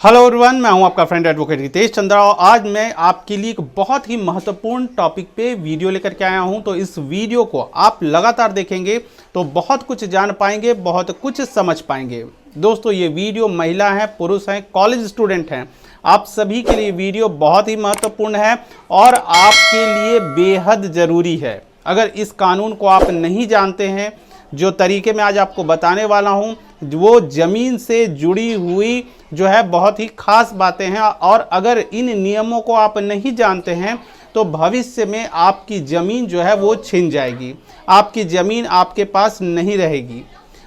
Hello everyone, मैं हूं आपका फ्रेंड एडवोकेट हितेश चंद्रा और आज मैं आपके लिए एक बहुत ही महत्वपूर्ण टॉपिक पे वीडियो लेकर के आया हूं। तो इस वीडियो को आप लगातार देखेंगे तो बहुत कुछ जान पाएंगे, बहुत कुछ समझ पाएंगे। दोस्तों, ये वीडियो महिला हैं, पुरुष हैं, कॉलेज स्टूडेंट हैं, आप सभी के लिए वीडियो बहुत ही महत्वपूर्ण है और आपके लिए बेहद ज़रूरी है। अगर इस कानून को आप नहीं जानते हैं, जो तरीके मैं आज आपको बताने वाला हूं, वो ज़मीन से जुड़ी हुई जो है बहुत ही खास बातें हैं और अगर इन नियमों को आप नहीं जानते हैं तो भविष्य में आपकी ज़मीन जो है वो छिन जाएगी, आपकी ज़मीन आपके पास नहीं रहेगी।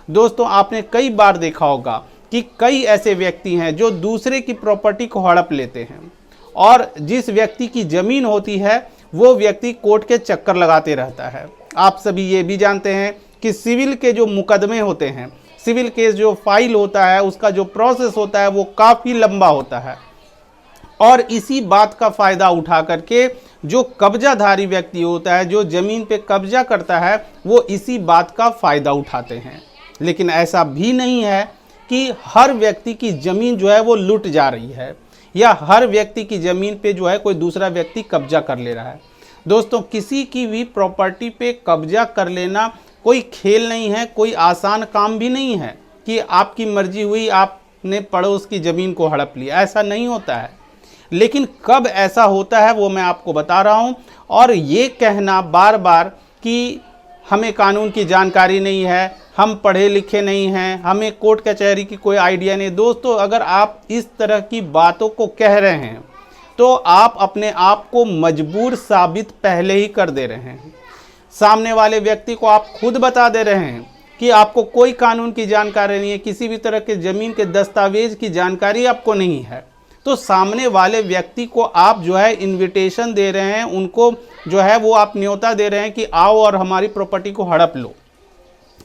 दोस्तों, आपने कई बार देखा होगा कि कई ऐसे व्यक्ति हैं जो दूसरे की प्रॉपर्टी को हड़प लेते हैं और जिस व्यक्ति की ज़मीन होती है वो व्यक्ति कोर्ट के चक्कर लगाते रहता है। आप सभी ये भी जानते हैं कि सिविल के जो मुकदमे होते हैं, सिविल केस जो फाइल होता है, उसका जो प्रोसेस होता है वो काफ़ी लंबा होता है और इसी बात का फ़ायदा उठा करके जो कब्जाधारी व्यक्ति होता है, जो ज़मीन पे कब्जा करता है, वो इसी बात का फ़ायदा उठाते हैं। लेकिन ऐसा भी नहीं है कि हर व्यक्ति की ज़मीन जो है वो लूट जा रही है या हर व्यक्ति की ज़मीन पे जो है कोई दूसरा व्यक्ति कब्जा कर ले रहा है। दोस्तों, किसी की भी प्रॉपर्टी पे कब्जा कर लेना कोई खेल नहीं है, कोई आसान काम भी नहीं है कि आपकी मर्जी हुई आपने पड़ोस की ज़मीन को हड़प लिया, ऐसा नहीं होता है। लेकिन कब ऐसा होता है वो मैं आपको बता रहा हूँ। और ये कहना बार बार कि हमें कानून की जानकारी नहीं है, हम पढ़े लिखे नहीं हैं, हमें कोर्ट कचहरी की कोई आइडिया नहीं। दोस्तों, अगर आप इस तरह की बातों को कह रहे हैं तो आप अपने आप को मजबूर साबित पहले ही कर दे रहे हैं। सामने वाले व्यक्ति को आप खुद बता दे रहे हैं कि आपको कोई कानून की जानकारी नहीं है, किसी भी तरह के ज़मीन के दस्तावेज की जानकारी आपको नहीं है। तो सामने वाले व्यक्ति को आप जो है इनविटेशन दे रहे हैं, उनको जो है वो आप न्योता दे रहे हैं कि आओ और हमारी प्रॉपर्टी को हड़प लो।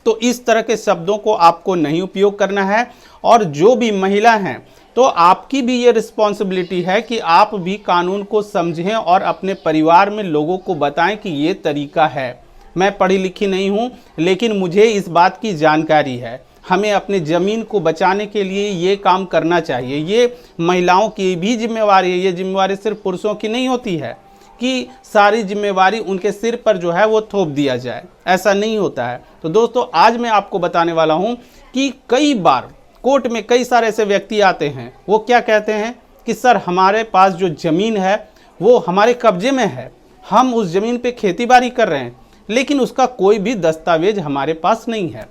तो इस तरह के शब्दों को आपको नहीं उपयोग करना है। और जो भी महिला हैं तो आपकी भी ये रिस्पॉन्सिबिलिटी है कि आप भी कानून को समझें और अपने परिवार में लोगों को बताएं कि ये तरीका है। मैं पढ़ी लिखी नहीं हूँ लेकिन मुझे इस बात की जानकारी है, हमें अपने ज़मीन को बचाने के लिए ये काम करना चाहिए। ये महिलाओं की भी जिम्मेवारी है, ये जिम्मेवारी सिर्फ पुरुषों की नहीं होती है कि सारी जिम्मेवारी उनके सिर पर जो है वो थोप दिया जाए, ऐसा नहीं होता है। तो दोस्तों, आज मैं आपको बताने वाला हूँ कि कई बार कोर्ट में कई सारे ऐसे व्यक्ति आते हैं, वो क्या कहते हैं कि सर हमारे पास जो ज़मीन है वो हमारे कब्जे में है, हम उस ज़मीन पे खेतीबाड़ी कर रहे हैं लेकिन उसका कोई भी दस्तावेज हमारे पास नहीं है।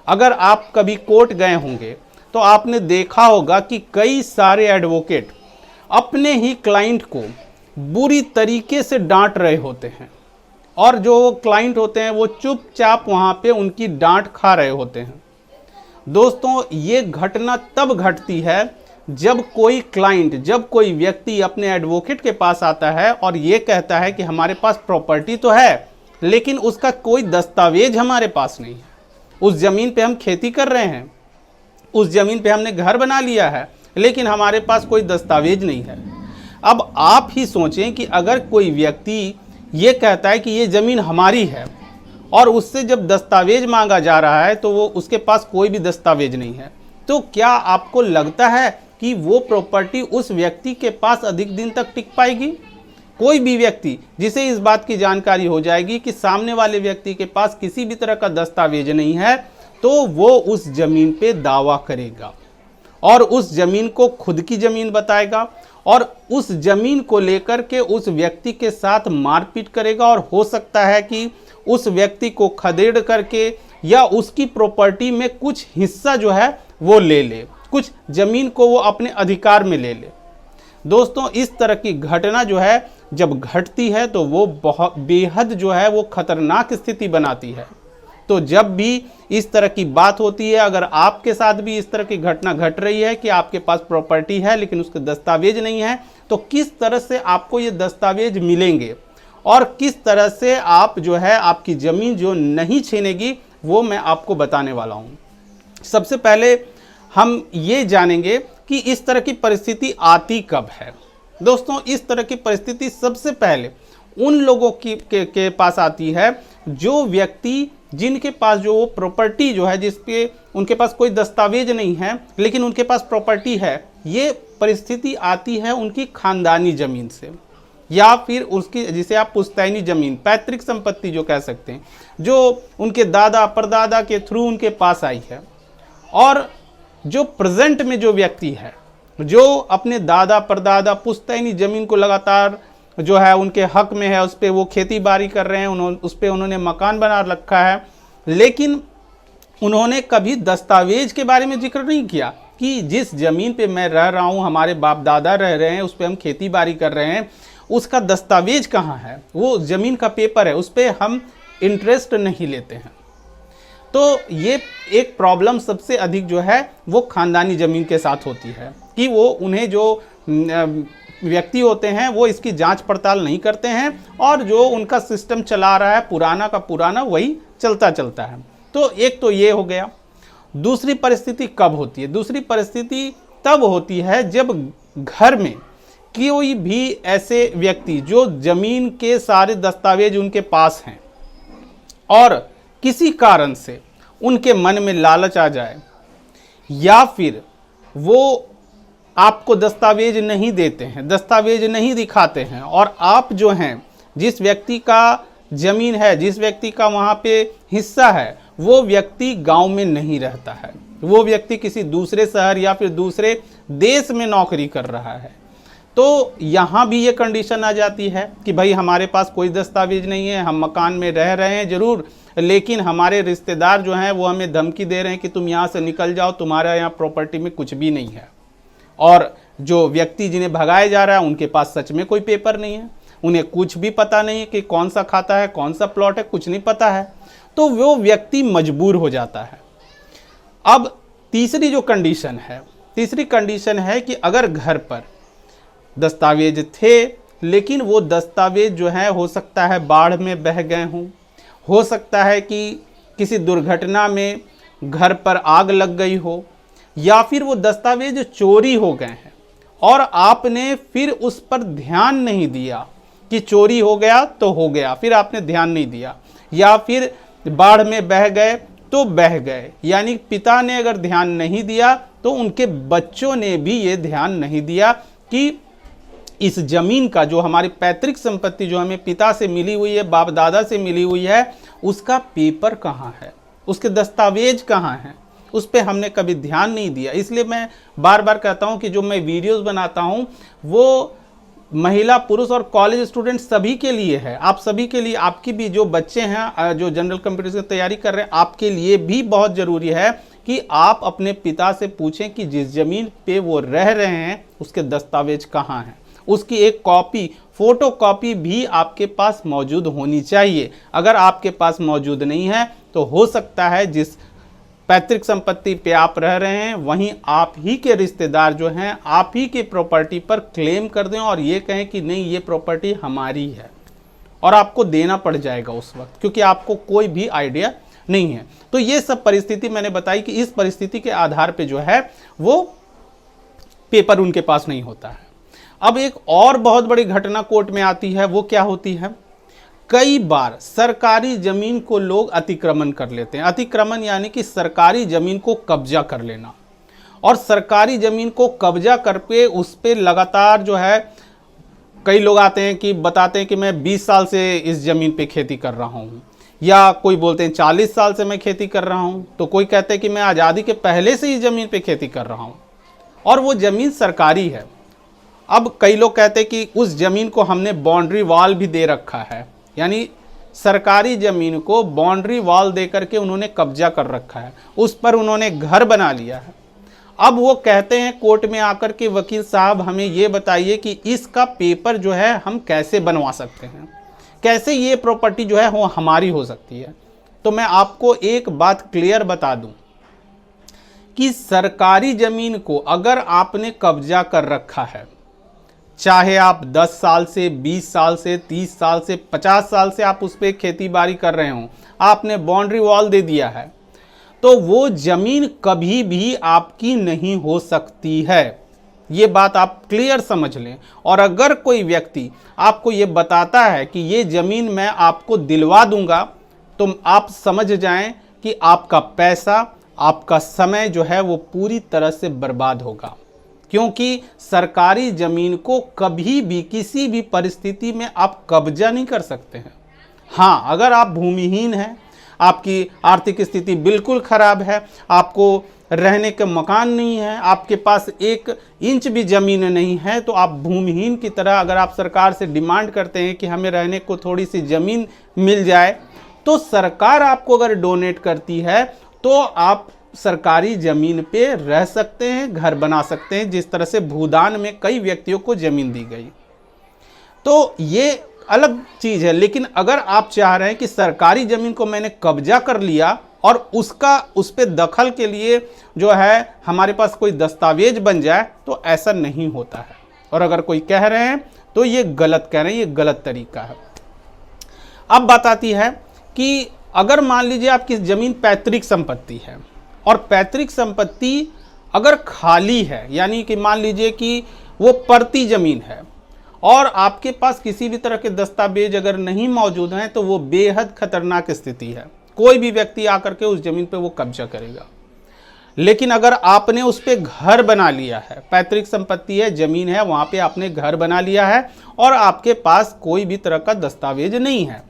अगर आप कभी कोर्ट गए होंगे तो आपने देखा होगा कि कई सारे एडवोकेट अपने ही क्लाइंट को बुरी तरीके से डांट रहे होते हैं और जो क्लाइंट होते हैं वो चुपचाप वहाँ पे उनकी डांट खा रहे होते हैं। दोस्तों, ये घटना तब घटती है जब कोई क्लाइंट, जब कोई व्यक्ति अपने एडवोकेट के पास आता है और ये कहता है कि हमारे पास प्रॉपर्टी तो है लेकिन उसका कोई दस्तावेज हमारे पास नहीं है। उस ज़मीन पे हम खेती कर रहे हैं, उस ज़मीन पे हमने घर बना लिया है लेकिन हमारे पास कोई दस्तावेज नहीं है। अब आप ही सोचें कि अगर कोई व्यक्ति ये कहता है कि ये ज़मीन हमारी है और उससे जब दस्तावेज मांगा जा रहा है तो वो उसके पास कोई भी दस्तावेज नहीं है, तो क्या आपको लगता है कि वो प्रॉपर्टी उस व्यक्ति के पास अधिक दिन तक टिक पाएगी? कोई भी व्यक्ति जिसे इस बात की जानकारी हो जाएगी कि सामने वाले व्यक्ति के पास किसी भी तरह का दस्तावेज नहीं है तो वो उस ज़मीन पे दावा करेगा और उस ज़मीन को खुद की ज़मीन बताएगा और उस ज़मीन को लेकर के उस व्यक्ति के साथ मारपीट करेगा और हो सकता है कि उस व्यक्ति को खदेड़ करके या उसकी प्रॉपर्टी में कुछ हिस्सा जो है वो ले ले, कुछ ज़मीन को वो अपने अधिकार में ले ले। दोस्तों, इस तरह की घटना जो है जब घटती है तो वो बहुत बेहद जो है वो खतरनाक स्थिति बनाती है। तो जब भी इस तरह की बात होती है, अगर आपके साथ भी इस तरह की घटना घट रही है कि आपके पास प्रॉपर्टी है लेकिन उसके दस्तावेज नहीं है, तो किस तरह से आपको ये दस्तावेज मिलेंगे और किस तरह से आप जो है आपकी ज़मीन जो नहीं छीनेगी वो मैं आपको बताने वाला हूँ। सबसे पहले हम ये जानेंगे कि इस तरह की परिस्थिति आती कब है। दोस्तों, इस तरह की परिस्थिति सबसे पहले उन लोगों के पास आती है जो व्यक्ति जिनके पास जो प्रॉपर्टी जो है जिसपे उनके पास कोई दस्तावेज नहीं है लेकिन उनके पास प्रॉपर्टी है, ये परिस्थिति आती है उनकी खानदानी ज़मीन से, या फिर उसकी जिसे आप पुश्तैनी ज़मीन, पैतृक संपत्ति जो कह सकते हैं, जो उनके दादा परदादा के थ्रू उनके पास आई है। और जो प्रेजेंट में जो व्यक्ति है, जो अपने दादा परदादा पुश्तैनी ज़मीन को लगातार जो है उनके हक में है, उस पर वो खेती बाड़ी कर रहे हैं, उस पर उन्होंने मकान बना रखा है, लेकिन उन्होंने कभी दस्तावेज के बारे में जिक्र नहीं किया कि जिस ज़मीन पे मैं रह रहा हूँ, हमारे बाप दादा रह रहे हैं, उस पर हम खेती बाड़ी कर रहे हैं, उसका दस्तावेज कहाँ है, वो ज़मीन का पेपर है, उस पर हम इंटरेस्ट नहीं लेते हैं। तो ये एक प्रॉब्लम सबसे अधिक जो है वो खानदानी ज़मीन के साथ होती है कि वो उन्हें जो व्यक्ति होते हैं वो इसकी जांच पड़ताल नहीं करते हैं, और जो उनका सिस्टम चला रहा है पुराना का पुराना वही चलता चलता है। तो एक तो ये हो गया। दूसरी परिस्थिति कब होती है? दूसरी परिस्थिति तब होती है जब घर में कोई भी ऐसे व्यक्ति जो ज़मीन के सारे दस्तावेज उनके पास हैं और किसी कारण से उनके मन में लालच आ जाए, या फिर वो आपको दस्तावेज नहीं देते हैं, दस्तावेज नहीं दिखाते हैं, और आप जो हैं जिस व्यक्ति का ज़मीन है, जिस व्यक्ति का वहाँ पे हिस्सा है, वो व्यक्ति गांव में नहीं रहता है, वो व्यक्ति किसी दूसरे शहर या फिर दूसरे देश में नौकरी कर रहा है, तो यहाँ भी ये कंडीशन आ जाती है कि भाई हमारे पास कोई दस्तावेज नहीं है, हम मकान में रह रहे हैं ज़रूर, लेकिन हमारे रिश्तेदार जो हैं वो हमें धमकी दे रहे हैं कि तुम यहाँ से निकल जाओ, तुम्हारा यहाँ प्रॉपर्टी में कुछ भी नहीं है। और जो व्यक्ति जिन्हें भगाया जा रहा है उनके पास सच में कोई पेपर नहीं है, उन्हें कुछ भी पता नहीं है कि कौन सा खाता है, कौन सा प्लॉट है, कुछ नहीं पता है, तो वो व्यक्ति मजबूर हो जाता है। अब तीसरी जो कंडीशन है, तीसरी कंडीशन है कि अगर घर पर दस्तावेज थे, लेकिन वो दस्तावेज जो है हो सकता है बाढ़ में बह गए हों, हो सकता है कि किसी दुर्घटना में घर पर आग लग गई हो, या फिर वो दस्तावेज चोरी हो गए हैं और आपने फिर उस पर ध्यान नहीं दिया कि चोरी हो गया तो हो गया, फिर आपने ध्यान नहीं दिया, या फिर बाढ़ में बह गए तो बह गए, यानी पिता ने अगर ध्यान नहीं दिया तो उनके बच्चों ने भी ये ध्यान नहीं दिया कि इस जमीन का जो हमारी पैतृक संपत्ति जो हमें पिता से मिली हुई है, बाप दादा से मिली हुई है, उसका पेपर कहाँ है, उसके दस्तावेज कहाँ हैं, उस पर हमने कभी ध्यान नहीं दिया। इसलिए मैं बार बार कहता हूँ कि जो मैं वीडियोस बनाता हूँ वो महिला पुरुष और कॉलेज स्टूडेंट सभी के लिए है, आप सभी के लिए, आपकी भी जो बच्चे हैं जो जनरल कंपटीशन की तैयारी कर रहे हैं, आपके लिए भी बहुत ज़रूरी है कि आप अपने पिता से पूछें कि जिस ज़मीन पे वो रह रहे हैं उसके दस्तावेज कहाँ हैं, उसकी एक कॉपी, फोटो कॉपी भी आपके पास मौजूद होनी चाहिए। अगर आपके पास मौजूद नहीं है तो हो सकता है जिस पैतृक संपत्ति पे आप रह रहे हैं वहीं आप ही के रिश्तेदार जो हैं आप ही के प्रॉपर्टी पर क्लेम कर दें और ये कहें कि नहीं ये प्रॉपर्टी हमारी है, और आपको देना पड़ जाएगा उस वक्त, क्योंकि आपको कोई भी आइडिया नहीं है। तो ये सब परिस्थिति मैंने बताई कि इस परिस्थिति के आधार पे जो है वो पेपर उनके पास नहीं होता है। अब एक और बहुत बड़ी घटना कोर्ट में आती है, वो क्या होती है? कई बार सरकारी जमीन को लोग अतिक्रमण कर लेते हैं। अतिक्रमण यानी कि सरकारी जमीन को कब्जा कर लेना, और सरकारी जमीन को कब्जा करके उस पर लगातार जो है कई लोग आते हैं कि बताते हैं कि मैं 20 साल से इस ज़मीन पे खेती कर रहा हूँ, या कोई बोलते हैं 40 साल से मैं खेती कर रहा हूँ, तो कोई कहते हैं कि मैं आज़ादी के पहले से इस ज़मीन पे खेती कर रहा हूँ और वो ज़मीन सरकारी है। अब कई लोग कहते हैं कि उस ज़मीन को हमने बाउंड्री वॉल भी दे रखा है, यानी सरकारी ज़मीन को बाउंड्री वॉल दे करके उन्होंने कब्जा कर रखा है, उस पर उन्होंने घर बना लिया है। अब वो कहते हैं कोर्ट में आकर के वकील साहब हमें ये बताइए कि इसका पेपर जो है हम कैसे बनवा सकते हैं, कैसे ये प्रॉपर्टी जो है वो हमारी हो सकती है। तो मैं आपको एक बात क्लियर बता दूं कि सरकारी ज़मीन को अगर आपने कब्जा कर रखा है, चाहे आप 10 साल से, 20 साल से, 30 साल से, 50 साल से आप उस पर खेती बाड़ी कर रहे हो, आपने बाउंड्री वॉल दे दिया है, तो वो ज़मीन कभी भी आपकी नहीं हो सकती है। ये बात आप क्लियर समझ लें। और अगर कोई व्यक्ति आपको ये बताता है कि ये ज़मीन मैं आपको दिलवा दूंगा, तो आप समझ जाएं कि आपका पैसा, आपका समय जो है वो पूरी तरह से बर्बाद होगा। क्योंकि सरकारी जमीन को कभी भी किसी भी परिस्थिति में आप कब्जा नहीं कर सकते हैं। हाँ, अगर आप भूमिहीन हैं, आपकी आर्थिक स्थिति बिल्कुल खराब है, आपको रहने का मकान नहीं है, आपके पास 1 इंच भी ज़मीन नहीं है, तो आप भूमिहीन की तरह अगर आप सरकार से डिमांड करते हैं कि हमें रहने को थोड़ी सी ज़मीन मिल जाए, तो सरकार आपको अगर डोनेट करती है तो आप सरकारी ज़मीन पे रह सकते हैं, घर बना सकते हैं, जिस तरह से भूदान में कई व्यक्तियों को ज़मीन दी गई। तो ये अलग चीज़ है। लेकिन अगर आप चाह रहे हैं कि सरकारी ज़मीन को मैंने कब्जा कर लिया और उस पर दखल के लिए जो है हमारे पास कोई दस्तावेज बन जाए, तो ऐसा नहीं होता है। और अगर कोई कह रहे हैं तो ये गलत कह रहे हैं, ये गलत तरीका है। अब बात आती है कि अगर मान लीजिए आपकी ज़मीन पैतृक संपत्ति है और पैतृक संपत्ति अगर खाली है, यानी कि मान लीजिए कि वो परती ज़मीन है और आपके पास किसी भी तरह के दस्तावेज अगर नहीं मौजूद हैं, तो वो बेहद खतरनाक स्थिति है। कोई भी व्यक्ति आकर के उस ज़मीन पे वो कब्जा करेगा। लेकिन अगर आपने उस पर घर बना लिया है, पैतृक संपत्ति है, ज़मीन है, वहाँ पे आपने घर बना लिया है और आपके पास कोई भी तरह का दस्तावेज नहीं है,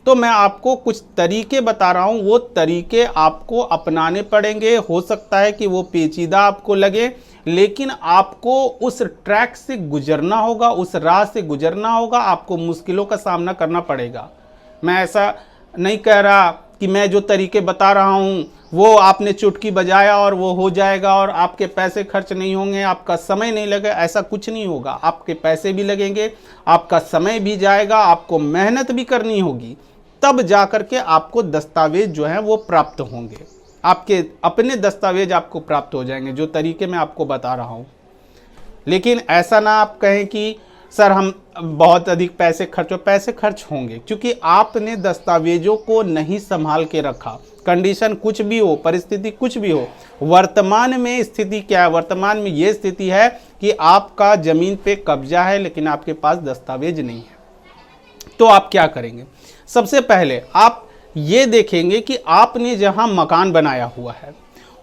तो मैं आपको कुछ तरीके बता रहा हूँ। वो तरीके आपको अपनाने पड़ेंगे। हो सकता है कि वो पेचीदा आपको लगे, लेकिन आपको उस ट्रैक से गुजरना होगा, उस राह से गुजरना होगा, आपको मुश्किलों का सामना करना पड़ेगा। मैं ऐसा नहीं कह रहा कि मैं जो तरीके बता रहा हूँ वो आपने चुटकी बजाया और वो हो जाएगा और आपके पैसे खर्च नहीं होंगे, आपका समय नहीं लगेगा। ऐसा कुछ नहीं होगा। आपके पैसे भी लगेंगे, आपका समय भी जाएगा, आपको मेहनत भी करनी होगी, तब जाकर के आपको दस्तावेज जो है वो प्राप्त होंगे। आपके अपने दस्तावेज आपको प्राप्त हो जाएंगे, जो तरीके मैं आपको बता रहा हूँ। लेकिन ऐसा ना आप कहें कि सर हम बहुत अधिक पैसे खर्च होंगे, क्योंकि आपने दस्तावेजों को नहीं संभाल के रखा। कंडीशन कुछ भी हो, परिस्थिति कुछ भी हो, वर्तमान में स्थिति क्या है? वर्तमान में ये स्थिति है कि आपका ज़मीन पे कब्जा है लेकिन आपके पास दस्तावेज नहीं है। तो आप क्या करेंगे? सबसे पहले आप ये देखेंगे कि आपने जहां मकान बनाया हुआ है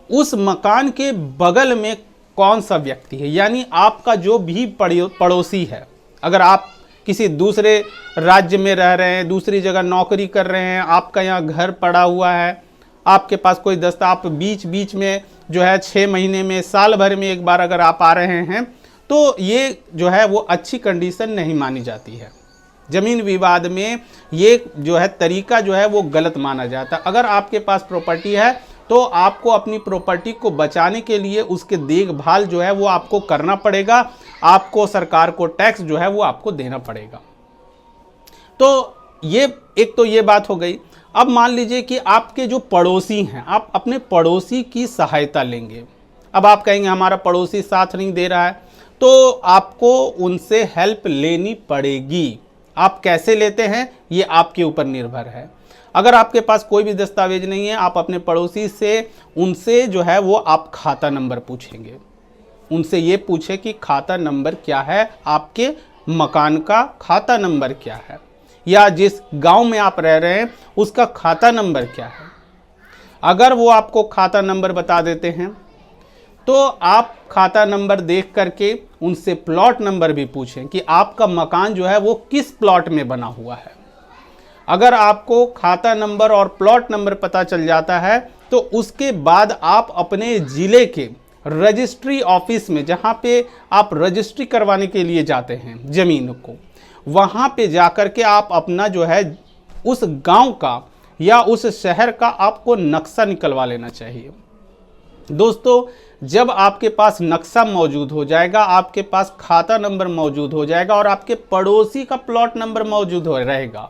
उस मकान के बगल में कौन सा व्यक्ति है, यानी आपका जो भी पड़ोसी है। अगर आप किसी दूसरे राज्य में रह रहे हैं, दूसरी जगह नौकरी कर रहे हैं, आपका यहाँ घर पड़ा हुआ है, आपके पास कोई आप बीच बीच में जो है 6 महीने में, साल भर में एक बार अगर आप आ रहे हैं, तो ये जो है वो अच्छी कंडीशन नहीं मानी जाती है। ज़मीन विवाद में ये जो है तरीका जो है वो गलत माना जाता है। अगर आपके पास प्रॉपर्टी है तो आपको अपनी प्रॉपर्टी को बचाने के लिए उसके देखभाल जो है वो आपको करना पड़ेगा। आपको सरकार को टैक्स जो है वो आपको देना पड़ेगा। तो ये बात हो गई। अब मान लीजिए कि आपके जो पड़ोसी हैं, आप अपने पड़ोसी की सहायता लेंगे। अब आप कहेंगे हमारा पड़ोसी साथ नहीं दे रहा है, तो आपको उनसे हेल्प लेनी पड़ेगी। आप कैसे लेते हैं ये आपके ऊपर निर्भर है। अगर आपके पास कोई भी दस्तावेज नहीं है, आप अपने पड़ोसी से उनसे जो है वो आप खाता नंबर पूछेंगे। उनसे ये पूछे कि खाता नंबर क्या है, आपके मकान का खाता नंबर क्या है, या जिस गांव में आप रह रहे हैं उसका खाता नंबर क्या है। अगर वो आपको खाता नंबर बता देते हैं तो आप खाता नंबर देख करके उनसे प्लॉट नंबर भी पूछें कि आपका मकान जो है वो किस प्लॉट में बना हुआ है। अगर आपको खाता नंबर और प्लॉट नंबर पता चल जाता है तो उसके बाद आप अपने ज़िले के रजिस्ट्री ऑफिस में, जहाँ पे आप रजिस्ट्री करवाने के लिए जाते हैं ज़मीन को, वहाँ पे जाकर के आप अपना जो है उस गांव का या उस शहर का आपको नक्शा निकलवा लेना चाहिए। दोस्तों, जब आपके पास नक्शा मौजूद हो जाएगा, आपके पास खाता नंबर मौजूद हो जाएगा और आपके पड़ोसी का प्लॉट नंबर मौजूद हो रहेगा,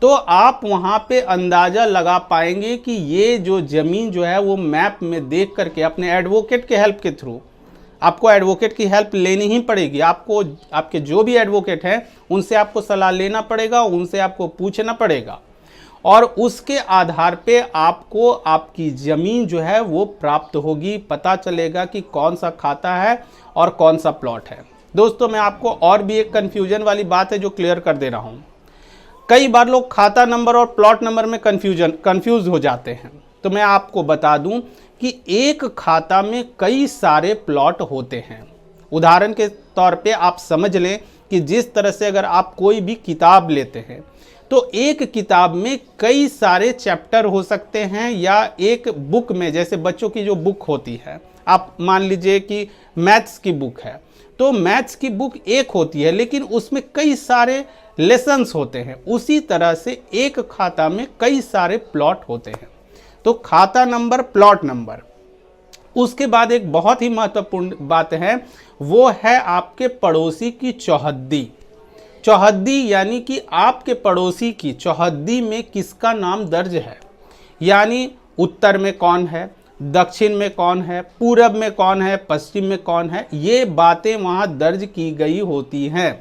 तो आप वहाँ पे अंदाज़ा लगा पाएंगे कि ये जो ज़मीन जो है वो मैप में देख करके अपने एडवोकेट के हेल्प के थ्रू, आपको एडवोकेट की हेल्प लेनी ही पड़ेगी। आपको आपके जो भी एडवोकेट हैं उनसे आपको सलाह लेना पड़ेगा, उनसे आपको पूछना पड़ेगा और उसके आधार पे आपको आपकी ज़मीन जो है वो प्राप्त होगी। पता चलेगा कि कौन सा खाता है और कौन सा प्लॉट है। दोस्तों, मैं आपको और भी एक कन्फ्यूजन वाली बात है जो क्लियर कर दे रहा हूँ। कई बार लोग खाता नंबर और प्लॉट नंबर में कंफ्यूज हो जाते हैं। तो मैं आपको बता दूं कि एक खाता में कई सारे प्लॉट होते हैं। उदाहरण के तौर पे आप समझ लें कि जिस तरह से अगर आप कोई भी किताब लेते हैं तो एक किताब में कई सारे चैप्टर हो सकते हैं, या एक बुक में जैसे बच्चों की जो बुक होती है, आप मान लीजिए कि मैथ्स की बुक है, तो मैथ्स की बुक एक होती है लेकिन उसमें कई सारे लेसन्स होते हैं। उसी तरह से एक खाता में कई सारे प्लॉट होते हैं। तो खाता नंबर, प्लॉट नंबर। उसके बाद एक बहुत ही महत्वपूर्ण बात है, वो है आपके पड़ोसी की चौहद्दी। चौहद्दी यानी कि आपके पड़ोसी की चौहद्दी में किसका नाम दर्ज है, यानी उत्तर में कौन है, दक्षिण में कौन है, पूरब में कौन है, पश्चिम में कौन है, ये बातें वहाँ दर्ज की गई होती हैं।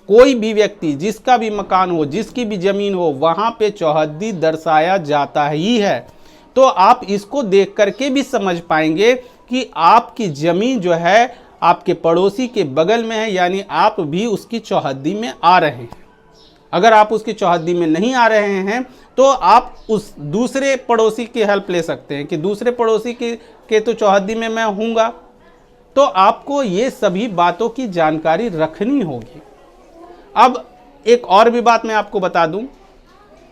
कोई भी व्यक्ति जिसका भी मकान हो, जिसकी भी ज़मीन हो, वहाँ पे चौहद्दी दर्शाया जाता ही है। तो आप इसको देख करके भी समझ पाएंगे कि आपकी ज़मीन जो है आपके पड़ोसी के बगल में है, यानी आप भी उसकी चौहद्दी में आ रहे हैं। अगर आप उसकी चौहद्दी में नहीं आ रहे हैं तो आप उस दूसरे पड़ोसी की हेल्प ले सकते हैं कि दूसरे पड़ोसी के तो चौहद्दी में मैं हूँगा। तो आपको ये सभी बातों की जानकारी रखनी होगी। अब एक और भी बात मैं आपको बता दूं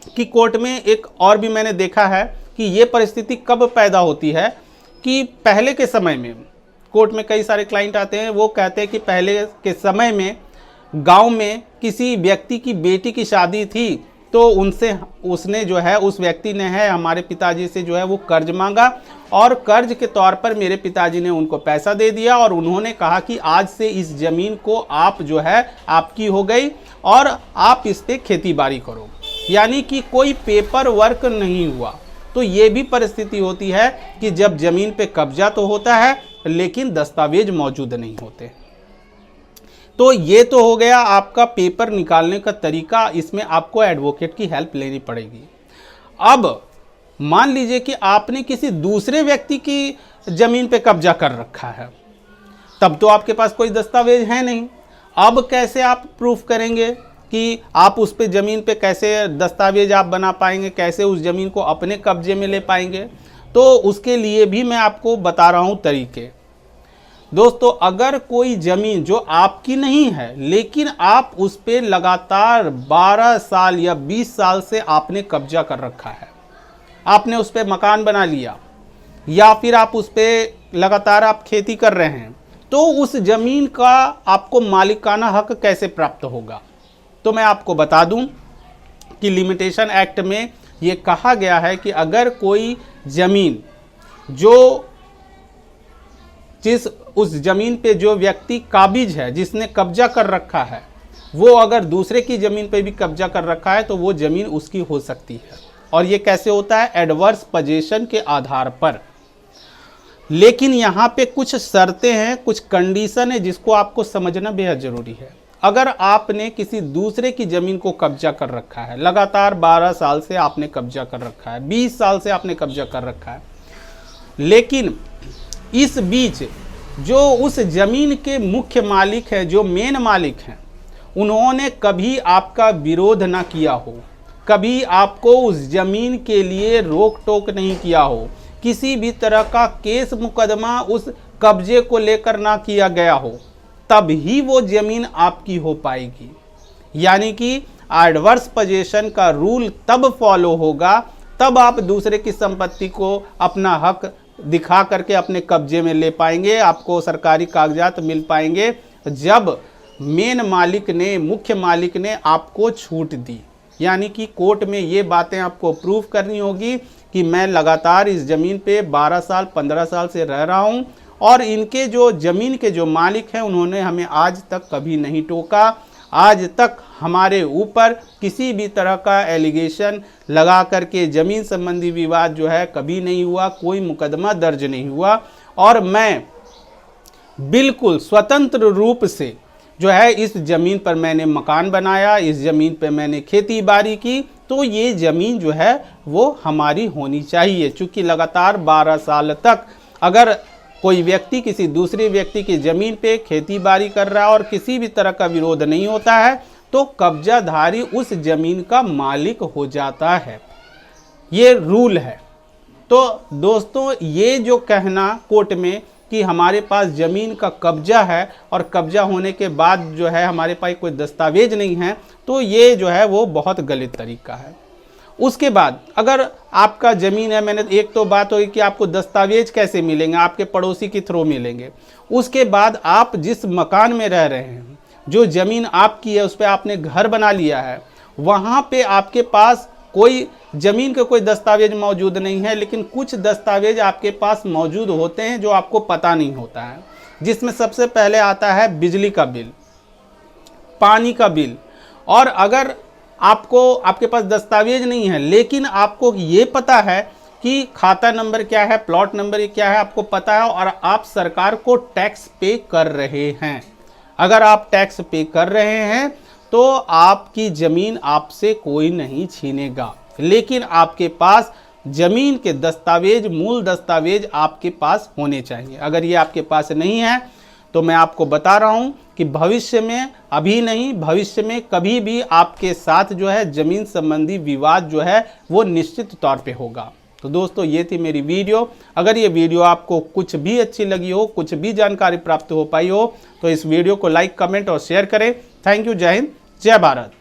कि कोर्ट में एक और भी मैंने देखा है कि ये परिस्थिति कब पैदा होती है कि पहले के समय में कोर्ट में कई सारे क्लाइंट आते हैं, वो कहते हैं कि पहले के समय में गांव में किसी व्यक्ति की बेटी की शादी थी, तो उसने जो है, उस व्यक्ति ने है हमारे पिताजी से जो है वो कर्ज मांगा, और कर्ज के तौर पर मेरे पिताजी ने उनको पैसा दे दिया और उन्होंने कहा कि आज से इस ज़मीन को आप जो है आपकी हो गई और आप इस पर खेती बाड़ी करो, यानी कि कोई पेपर वर्क नहीं हुआ। तो ये भी परिस्थिति होती है कि जब ज़मीन पे कब्जा तो होता है लेकिन दस्तावेज मौजूद नहीं होते। तो ये तो हो गया आपका पेपर निकालने का तरीका, इसमें आपको एडवोकेट की हेल्प लेनी पड़ेगी। अब मान लीजिए कि आपने किसी दूसरे व्यक्ति की ज़मीन पे कब्जा कर रखा है, तब तो आपके पास कोई दस्तावेज है नहीं। अब कैसे आप प्रूफ करेंगे कि आप उस पे ज़मीन पे कैसे दस्तावेज आप बना पाएंगे, कैसे उस ज़मीन को अपने कब्जे में ले पाएंगे? तो उसके लिए भी मैं आपको बता रहा हूँ तरीके। दोस्तों, अगर कोई ज़मीन जो आपकी नहीं है लेकिन आप उस पर लगातार 12 साल या 20 साल से आपने कब्जा कर रखा है, आपने उस पर मकान बना लिया या फिर आप उस पर लगातार आप खेती कर रहे हैं, तो उस ज़मीन का आपको मालिकाना हक कैसे प्राप्त होगा? तो मैं आपको बता दूं कि लिमिटेशन एक्ट में ये कहा गया है कि अगर कोई ज़मीन उस ज़मीन पे जो व्यक्ति काबिज है, जिसने कब्जा कर रखा है, वो अगर दूसरे की ज़मीन पे भी कब्जा कर रखा है तो वो ज़मीन उसकी हो सकती है। और ये कैसे होता है? एडवर्स पोजीशन के आधार पर। लेकिन यहाँ पे कुछ शर्तें हैं, कुछ कंडीशन है जिसको आपको समझना बेहद ज़रूरी है। अगर आपने किसी दूसरे की ज़मीन को कब्जा कर रखा है, लगातार 12 साल से आपने कब्जा कर रखा है, 20 साल से आपने कब्जा कर रखा है, लेकिन इस बीच जो उस ज़मीन के मुख्य मालिक हैं, जो मेन मालिक हैं, उन्होंने कभी आपका विरोध ना किया हो, कभी आपको उस ज़मीन के लिए रोक टोक नहीं किया हो, किसी भी तरह का केस मुकदमा उस कब्जे को लेकर ना किया गया हो, तब ही वो ज़मीन आपकी हो पाएगी। यानी कि एडवर्स पोजीशन का रूल तब फॉलो होगा, तब आप दूसरे की संपत्ति को अपना हक दिखा करके अपने कब्जे में ले पाएंगे, आपको सरकारी कागजात मिल पाएंगे, जब मेन मालिक ने, मुख्य मालिक ने आपको छूट दी। यानी कि कोर्ट में ये बातें आपको प्रूफ करनी होगी कि मैं लगातार इस ज़मीन पे 12 साल 15 साल से रह रहा हूँ और इनके जो ज़मीन के जो मालिक हैं उन्होंने हमें आज तक कभी नहीं टोका, आज तक हमारे ऊपर किसी भी तरह का एलिगेशन लगा करके ज़मीन संबंधी विवाद जो है कभी नहीं हुआ, कोई मुकदमा दर्ज नहीं हुआ, और मैं बिल्कुल स्वतंत्र रूप से जो है इस ज़मीन पर मैंने मकान बनाया, इस ज़मीन पर मैंने खेती बाड़ी की, तो ये ज़मीन जो है वो हमारी होनी चाहिए। चूँकि लगातार 12 साल तक अगर कोई व्यक्ति किसी दूसरे व्यक्ति की ज़मीन पे खेती बाड़ी कर रहा है और किसी भी तरह का विरोध नहीं होता है, तो कब्जाधारी उस ज़मीन का मालिक हो जाता है। ये रूल है। तो दोस्तों, ये जो कहना कोर्ट में कि हमारे पास ज़मीन का कब्जा है और कब्जा होने के बाद जो है हमारे पास कोई दस्तावेज नहीं है, तो ये जो है वो बहुत गलत तरीका है। उसके बाद अगर आपका ज़मीन है, मैंने एक तो बात हुई कि आपको दस्तावेज कैसे मिलेंगे, आपके पड़ोसी के थ्रू मिलेंगे। उसके बाद आप जिस मकान में रह रहे हैं, जो ज़मीन आपकी है, उस पर आपने घर बना लिया है, वहाँ पे आपके पास कोई ज़मीन के कोई दस्तावेज मौजूद नहीं है, लेकिन कुछ दस्तावेज आपके पास मौजूद होते हैं जो आपको पता नहीं होता है, जिसमें सबसे पहले आता है बिजली का बिल, पानी का बिल। और अगर आपके पास दस्तावेज नहीं है लेकिन आपको ये पता है कि खाता नंबर क्या है, प्लॉट नंबर क्या है, आपको पता है और आप सरकार को टैक्स पे कर रहे हैं, अगर आप टैक्स पे कर रहे हैं तो आपकी ज़मीन आपसे कोई नहीं छीनेगा। लेकिन आपके पास ज़मीन के दस्तावेज, मूल दस्तावेज आपके पास होने चाहिए। अगर ये आपके पास नहीं है तो मैं आपको बता रहा हूं कि भविष्य में, अभी नहीं, भविष्य में कभी भी आपके साथ जो है ज़मीन संबंधी विवाद जो है वो निश्चित तौर पे होगा। तो दोस्तों, ये थी मेरी वीडियो। अगर ये वीडियो आपको कुछ भी अच्छी लगी हो, कुछ भी जानकारी प्राप्त हो पाई हो, तो इस वीडियो को लाइक, कमेंट और शेयर करें। Thank you. जय हिंद, जय भारत।